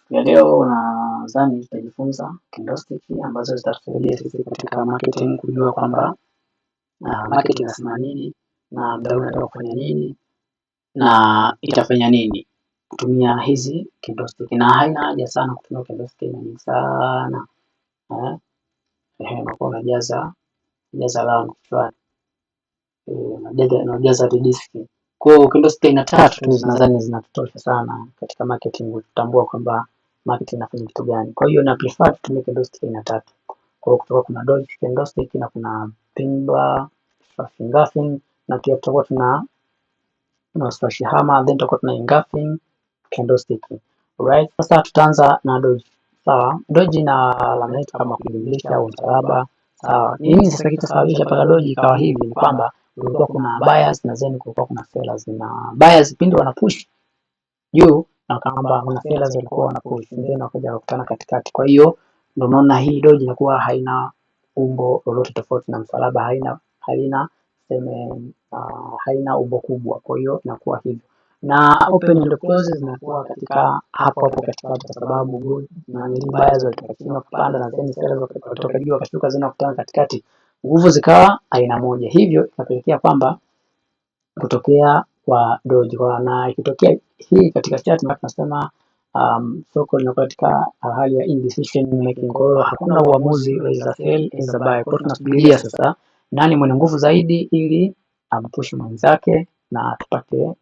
Ya leo nadhani tutajifunza candlestick ambazo zitatusaidia sisi katika marketing kujua kwamba market inasema nini na mdau unataka kufanya nini na itafanya nini kutumia hizi candlestick, na haina haja sana kutumia candlestick nyingi sana unakuwa unajaza round kichwani, unajaza disk. Kwa hiyo candlestick aina tatu tu nadhani zinatosha sana katika marketing kutambua kwamba market inafanya kitu gani. Kwa hiyo na prefer tutumie candlestick aina tatu. Kwa hiyo kutoka kuna Doji candlestick na kuna pin bar, engulfing, na pia tutakuwa tuna slash hammer, then tutakuwa tuna engulfing candlestick. Alright, sasa tutaanza na Doji. Sawa, Doji na alama yetu kama kujumlisha au msalaba. Sawa, nini sasa kitasababisha paka Doji ikawa hivi? Ni kwamba kulikuwa kuna buyers na then kulikuwa kuna sellers, na buyers pindi wana push juu na kama kuna sellers walikuwa wana push then wakaja kukutana katikati. Kwa hiyo ndio maana hii Doji inakuwa haina umbo lolote tofauti na msalaba, haina umbo kubwa, kwa hiyo inakuwa hivyo. Na open and close zinakuwa katika hapo katikati, kwa sababu na buyers walitoka chini kupanda na then sellers wakatoka juu wakashuka zinakutana katikati, nguvu zikawa aina moja, hivyo ikapelekea kwamba kutokea kwa Doji. Na ikitokea hii katika chart na tunasema soko linakuwa katika hali ya indecision making, kwa hiyo hakuna uamuzi za sell za buy. Kwa hiyo tunasubiria sasa nani mwenye nguvu zaidi ili ampush mwenzake na tupate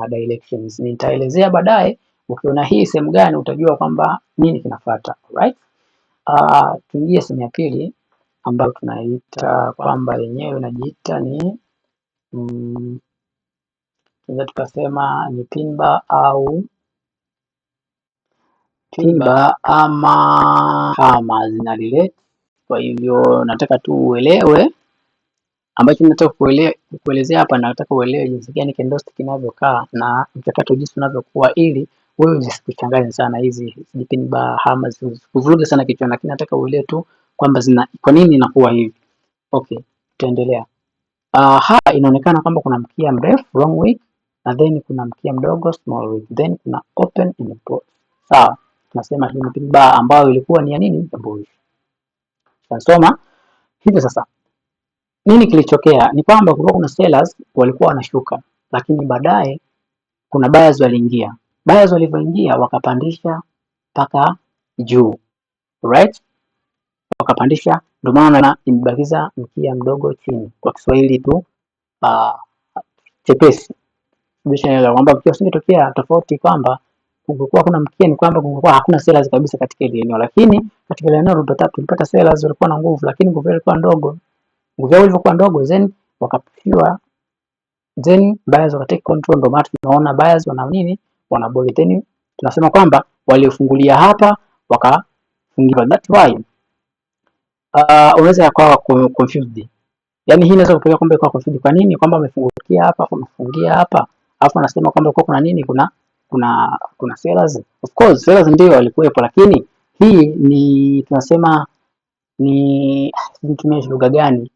directions. Nitaelezea baadaye, ukiona hii sehemu gani utajua kwamba nini kinafuata. Alright, tuingie sehemu ya pili ambayo tunaita kwamba yenyewe inajiita ni tunaweza tukasema ni pin bar au ama hammer zina relate. Kwa hivyo nataka tu uelewe ambacho nataka kuelezea hapa, nataka uelewe jinsi gani candlestick inavyokaa na mchakato jinsi unavyokuwa, ili wewe usikuchanganye sana hizi pin bar hammer kuvuruga sana kichwa, lakini nataka uelewe tu kwamba kwa nini inakuwa hivi. Okay, tutaendelea. Hapa inaonekana kwamba kuna mkia mrefu long wick na then kuna mkia mdogo small wick, then kuna open and close. Sawa, tunasema hii ni pin bar ambayo ilikuwa ni ya nini? Ya bullish. Tunasoma hivi sasa. Nini kilichotokea? Ni kwamba kulikuwa kuna sellers walikuwa wanashuka, lakini baadaye kuna buyers waliingia. Buyers walivyoingia wakapandisha mpaka juu. Right? Wakapandisha, ndio maana imebakiza mkia mdogo chini. Kwa Kiswahili tu chepesi. Nimeshaelewa kwamba kwa singetokea tofauti kwamba kungekuwa kuna mkia, ni kwamba kungekuwa hakuna sellers kabisa katika ile eneo, lakini katika ile eneo tulipata sellers walikuwa na nguvu, lakini nguvu ilikuwa ndogo. Nguvu yao ilikuwa ndogo, then wakapiwa, then buyers wakatake control. Ndio maana tunaona buyers wana nini, wana boli, then tunasema kwamba waliofungulia hapa wakafungiwa. That's why unaweza kuwa confused. Yaani hii inaweza kupeleka kwamba kwa confused. Kwa nini? Kwamba amefungulia hapa, amefungia hapa, alafu anasema kwamba kuna nini, kuna sellers. Of course sellers ndio walikuwepo, lakini hii ni tunasema ni nitumie lugha gani,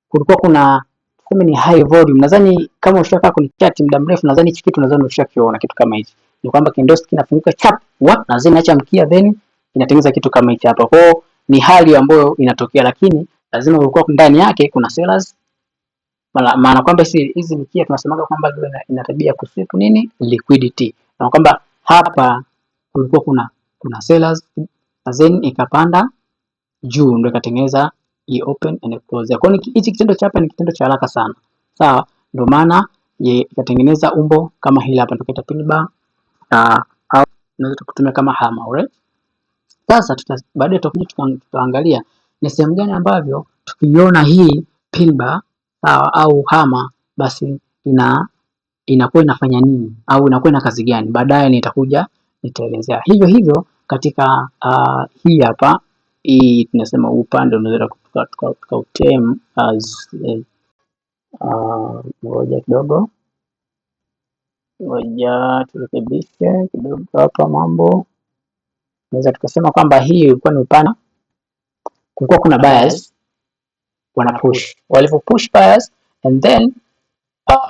kulikuwa kuna tuseme ni high volume. Nadhani kama ushakaa kwenye chat muda mrefu, nadhani hichi kitu nadhani ushakiona kitu kama hichi, ni kwamba candlestick inafunguka chap na then acha mkia, then inatengeneza kitu kama hichi hapa. Kwa hiyo ni hali ambayo inatokea, lakini lazima ulikuwa ndani yake kuna sellers, maana kwamba hizi mkia tunasemaga kwamba ina tabia kusweep nini, liquidity, na kwamba hapa kulikuwa kuna sellers na then ikapanda juu ndio ikatengeneza hii open and close. Kwa hiyo hichi kitendo cha hapa ni kitendo cha haraka sana. Sawa, ndio maana ikatengeneza umbo kama hili hapa, tukaita pin bar au tunaweza kutumia kama hammer. Alright, sasa baadaye tutaangalia ni sehemu gani ambavyo tukiona hii pin bar au hammer basi inakuwa inafanya nini au inakuwa ina kazi gani. Baadaye nitaelezea hivyo katika hii hapa. Hii tunasema upande unaweza tukautem as ngoja kidogo, ngoja turekebishe kidogo hapa mambo. Tunaweza tukasema kwamba hii ilikuwa ni upande, kulikuwa kuna buyers wana push, walivyo push buyers and then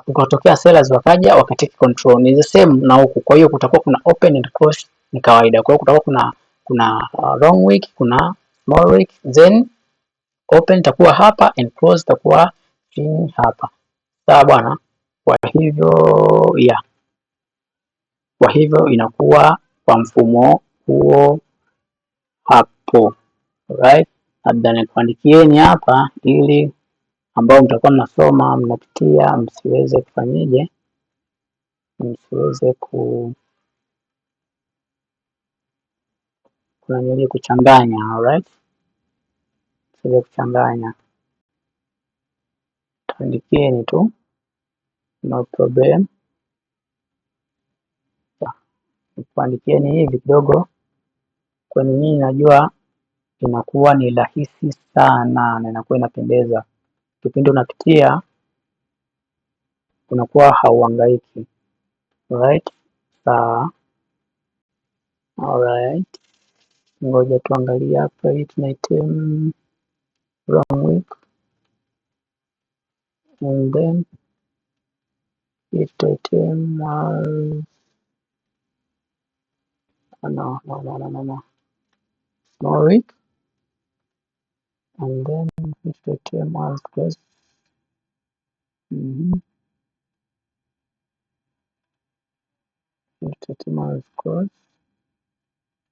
kukatokea sellers wakaja wakatake control. Ni the same na huku, kwa hiyo kutakuwa kuna open and close ni kawaida. Kwa hiyo kutakuwa kuna long week, kuna small week, then open itakuwa hapa and close itakuwa chini hapa. Sawa bwana. Kwa hivyo kwa hivyo inakuwa kwa mfumo huo hapo. Alright? Labda nikuandikieni hapa ili ambao mtakuwa mnasoma mnapitia msiweze kufanyeje, msiweze kuchanganya. Alright? Msiweze kuchanganya, tuandikieni tu, no problem. Nikuandikieni hivi kidogo, kwani mimi najua inakuwa ni rahisi sana na inakuwa inapendeza. Kipindi unapitia unakuwa hauhangaiki. Alright? Sawa. Alright. Ngoja tuangalie hapa, hii tunaita long week, and then hii tutaita small week, and then hii tutaita close. Hii tutaita close,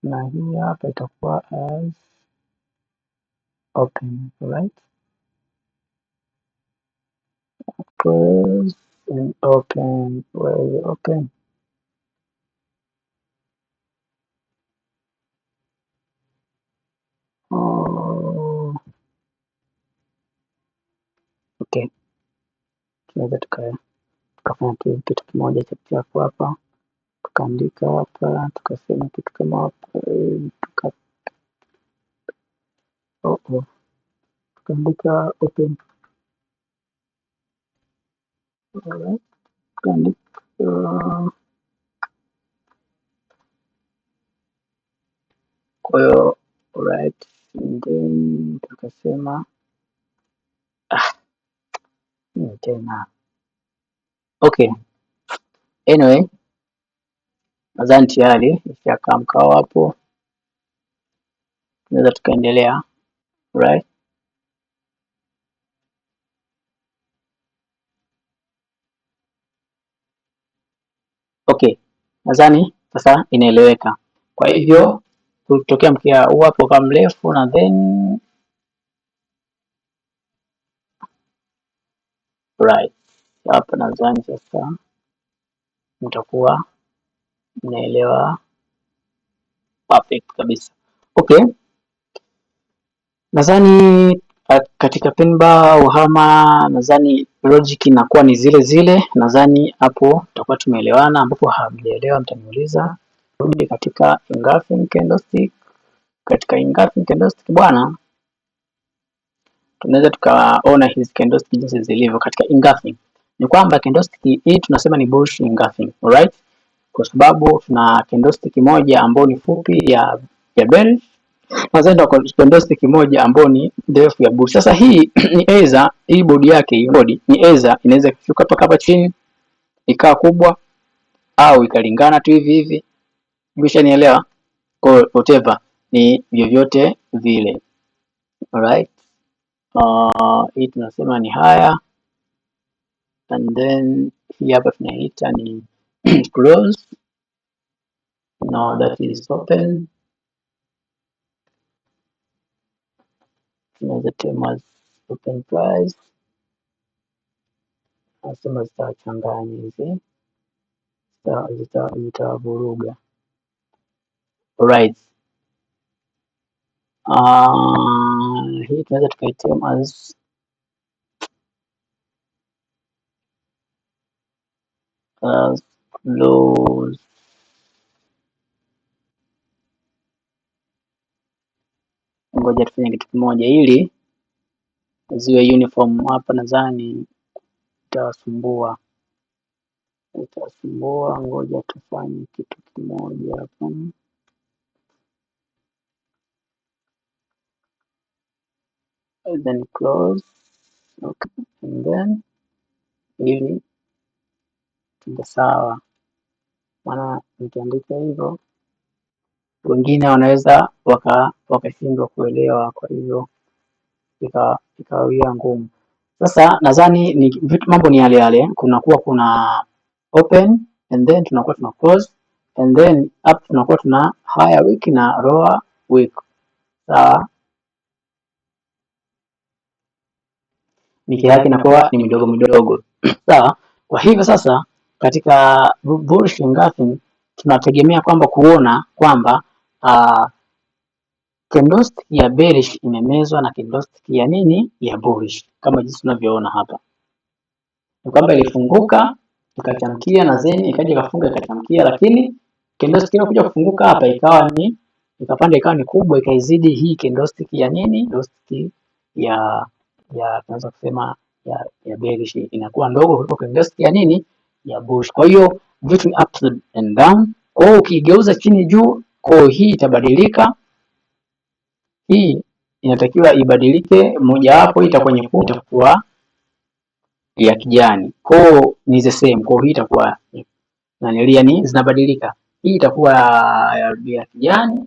na hii hapa itakuwa as open. Right? Close and open. Where is open? Oh. Okay. Tunaweza tukafanya kitu kimoja cha chafu hapa, tukaandika hapa, tukasema kitu kama hapa, tukaandika open. Alright, tukaandika kwa hiyo alright, and then tukasema tena okay. Anyway, nadhani tayari ishakaa mkao hapo, tunaweza tukaendelea. Right? Okay, nadhani sasa inaeleweka. Kwa hivyo kutokea mkia huu hapo kama mrefu, na then right hapa, nadhani sasa mtakuwa mnaelewa perfect kabisa. Okay, nadhani katika Penba uhama, nadhani logic inakuwa ni zile zile. Nadhani hapo tutakuwa tumeelewana. Ambapo hamjaelewa mtaniuliza. Rudi katika engulfing candlestick. Katika engulfing candlestick bwana, tunaweza tukaona hizi candlestick jinsi zilivyo. Katika engulfing ni kwamba candlestick hii tunasema ni bullish engulfing. Alright? Kwa sababu tuna candlestick moja ambayo ni fupi ya bearish, na kwa candlestick moja ambayo ni ndefu ya bullish. Sasa hii ni either, hii bodi yake, hii bodi ni either inaweza kushuka mpaka hapa chini ikawa kubwa, au ikalingana tu hivi hivi. Umeshanielewa? Kwa whatever ni vyovyote vile. Alright? Hii tunasema ni higher, and then hii hapa tunaita ni close. No, that is open. Tunaweza tema open price. Nasema zitachanganya hizi, zitavuruga. Alright. Hii tunaweza tukaitema as close. Ngoja tufanye kitu kimoja ili ziwe uniform hapa, nadhani itasumbua. Ngoja tufanye kitu kimoja hapa, and then close. Okay, and then ili tuende sawa, maana nikiandika hivyo wengine wanaweza wakashindwa kuelewa, kwa hivyo ikawia ngumu. Sasa nadhani ni mambo ni yale yale, kuna open and then tunakuwa tuna close and then up tunakuwa tuna higher wick na lower wick. Sawa, miki yake inakuwa ni midogo midogo. Sawa, kwa hivyo sasa katika bullish engulfing tunategemea kwamba kuona kwamba candlestick ya bearish imemezwa na candlestick ya nini, ya bullish, kama jinsi tunavyoona hapa. Ni kwamba ilifunguka ikachamkia na then ikaja ikafunga ikachamkia, lakini candlestick inakuja kufunguka hapa ikapanda ikawa ni kubwa, ikaizidi hii candlestick ya nini, candlestick ya tunaweza kusema ya bearish, inakuwa ndogo kuliko candlestick ya nini, ya bullish. Kwa hiyo vitu ni up and down. Kwa hiyo ukigeuza chini juu, kwa hii itabadilika, hii inatakiwa ibadilike, moja wapo itakuwa nyekundu, itakuwa ya kijani. Kwa hiyo ni the same. Kwa hiyo hii itakuwa ni zinabadilika, hii itakuwa ya kijani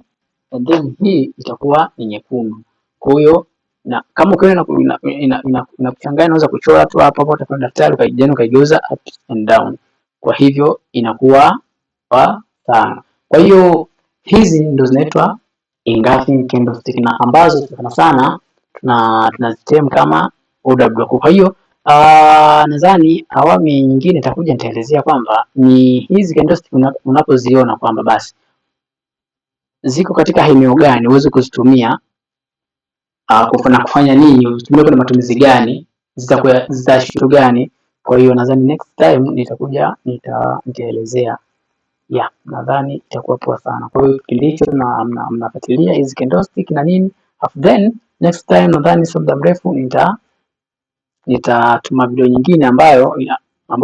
and then hii itakuwa ni nyekundu. Kwa hiyo na kama ukiona inakuchanganya, unaweza kuchora tu hapa hapo, utakwenda daftari ukaigeuza up and down. Kwa hivyo inakuwa sana. Kwa hiyo hizi ndo zinaitwa engulfing candlestick, na ambazo sana tunazitem kama order block. Kwa hiyo nadhani awamu nyingine itakuja nitaelezea kwamba ni hizi candlestick unapoziona kwamba basi ziko katika eneo gani, uweze kuzitumia kufanya nini, uzitumie kwa matumizi gani, zitaishu gani. Kwa hiyo nadhani next time nitakuja nitaelezea. Nadhani itakuwa poa sana. Kwa hiyo kipindi hicho mnafuatilia hizi candlestick na nini, then next time nadhani sio muda mrefu nitatuma video nyingine ambayo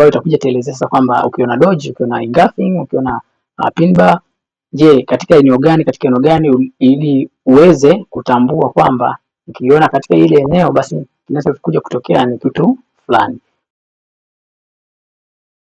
itakuja kuelezea sasa kwamba ukiona doji, ukiona engulfing, ukiona pin bar, je, katika eneo gani ili uweze kutambua kwamba ukiona katika ile eneo basi kinachokuja kutokea ni kitu fulani.